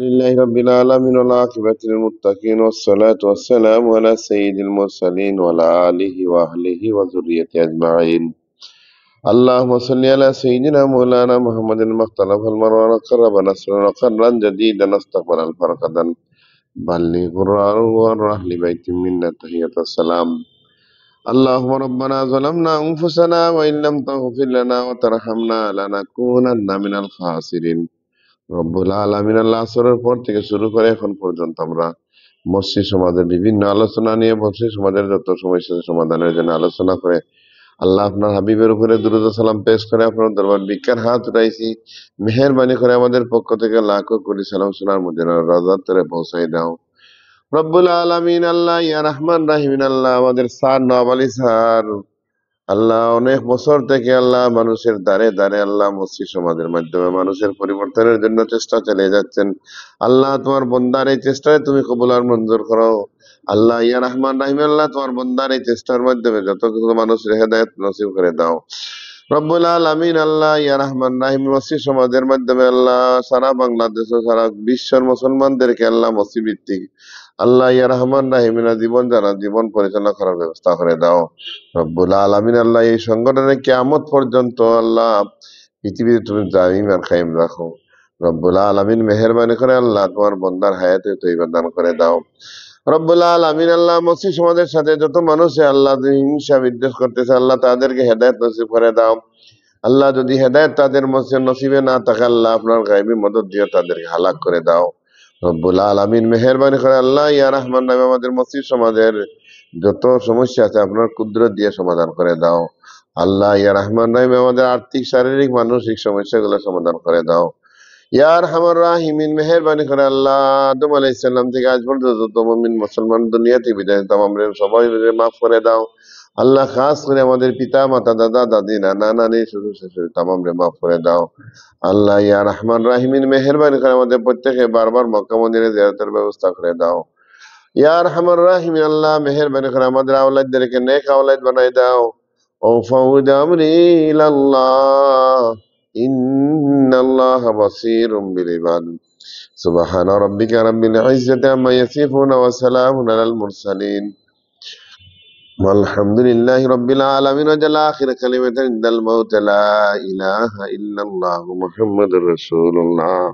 لله رب العالمين والعاقبة للمتقين والصلاة والسلام على سيد المرسلين وعلى آله وأهله وذريته أجمعين. اللهم صل على سيدنا مولانا محمد المختلف المروان قرب نصرا وقرا جديدا استقبل الفرقة بلغ الروح لبيت منا تحية السلام. اللهم ربنا ظلمنا أنفسنا وإن لم تغفر لنا وترحمنا لنكونن من الخاسرين. রব্বুল আলামিন আল্লাহ আসরের পর থেকে শুরু করে এখন পর্যন্ত আমরা মসজিদ সমাজের বিভিন্ন আলোচনা নিয়ে মসজিদ সমাজের যত সমস্যা সমাধানের জন্য আলোচনা করে আল্লাহ আপনার হাবিবের উপরে দুরূদ ও সালাম পেশ করে আপনার দরবার ভিক্ষার হাত উঠাইছি। মেহেরবানি করে আমাদের পক্ষ থেকে লাখো কোটি সালাম শোনার মধ্যে রাজার তরে পৌঁছাই দাও রব্বুল আলামিন। আল্লাহ ইয়া রহমান রাহিমিন আল্লাহ আমাদের স্যার নওয়াব আলী স্যার আল্লাহ অনেক বছর থেকে আল্লাহ মানুষের দ্বারে দ্বারে আল্লাহ মসজিদ সমাজের মাধ্যমে মানুষের পরিবর্তনের জন্য চেষ্টা চালিয়ে যাচ্ছেন। আল্লাহ তোমার বন্দার এই চেষ্টায় তুমি কবুল আর মঞ্জুর করো। আল্লাহ ইয়া রহমান রাহিম আল্লাহ তোমার বন্দার এই চেষ্টার মাধ্যমে যত কিছু মানুষের হেদায়েত নসিব করে দাও রব্বুল আলামিন। আল্লাহ ইয়া রহমান রাহিম মসজিদ সমাজের মাধ্যমে আল্লাহ সারা বাংলাদেশ ও সারা বিশ্বের মুসলমানদেরকে আল্লাহ মসজিদ ভিত্তিক আল্লাহ ইয়া রহমান রাহিমিনা জীবন যারা জীবন পরিচালনা করার ব্যবস্থা করে দাও রব্বুল আলামিন। আল্লাহ এই সংগঠনের কিয়ামত পর্যন্ত আল্লাহ পৃথিবীতে তুমি দাইম আর কায়েম রাখো রব্বুল আলামিন। মেহেরবানি করে আল্লাহ তোমার বন্দার হায়াতে তৈবা দান করে দাও রব্বুল আলামিন। আল্লাহ মসজিদ সমাজের সাথে যত মানুষ আল্লাহ হিংসা বিদ্বেষ করতেছে আল্লাহ তাদেরকে হেদায়েত নসিব করে দাও আল্লাহ। যদি হেদায়েত তাদের নসিবে না থাকে আল্লাহ আপনার গায়বী মদদ দিয়ে তাদেরকে হালাক করে দাও রব্বুল আলামিন। মেহেরবানি করে আল্লাহ ইয়া রহমান নামে আমাদের মসজিদ সমাজের যত সমস্যা আছে আপনার কুদরত দিয়ে সমাধান করে দাও আল্লাহ ইয়া রহমান নামে আমাদের আর্থিক শারীরিক মানসিক সমস্যাগুলো সমাধান করে দাও ইয়া আরহামার রাহিমিন। মেহেরবানি করে আল্লাহ আদম আলাইহিস সালাম থেকে আজ পর্যন্ত যত মুমিন মুসলমান দুনিয়া থেকে বিদায় তামাম সবাই মাফ করে দাও আল্লাহ। খাস করে আমাদের পিতা মাতা দাদা দাদি নানা নানি শ্বশুর শাশুড়ি তামাম মাফ করে দাও আল্লাহ ইয়া রহমান রাহিমিন। মেহেরবানি করে আমাদের প্রত্যেকে বারবার মক্কা মদিনা জিয়ারতের ব্যবস্থা করে দাও ইয়া আরহামার রাহিমিন। আল্লাহ মেহেরবানি করে আমাদের আওলাদদেরকে নেক আওলাদ বানাই দাও ও ফাউদ আমরি ইলাল্লাহ ইন্নাল্লাহা বাসীরুম বিল ইবাদ। সুবহানা রাব্বিকা রাব্বিল ইজ্জাতি আম্মা ইয়াসিফুন ওয়া সালামুন আলাল মুরসালিন walhamdulillahi rabbil alamin। ওয়াজাল আখির কালিমাতান ইনদাল মাউত লা ইলাহা ইল্লাল্লাহু মুহাম্মাদুর রাসূলুল্লাহ।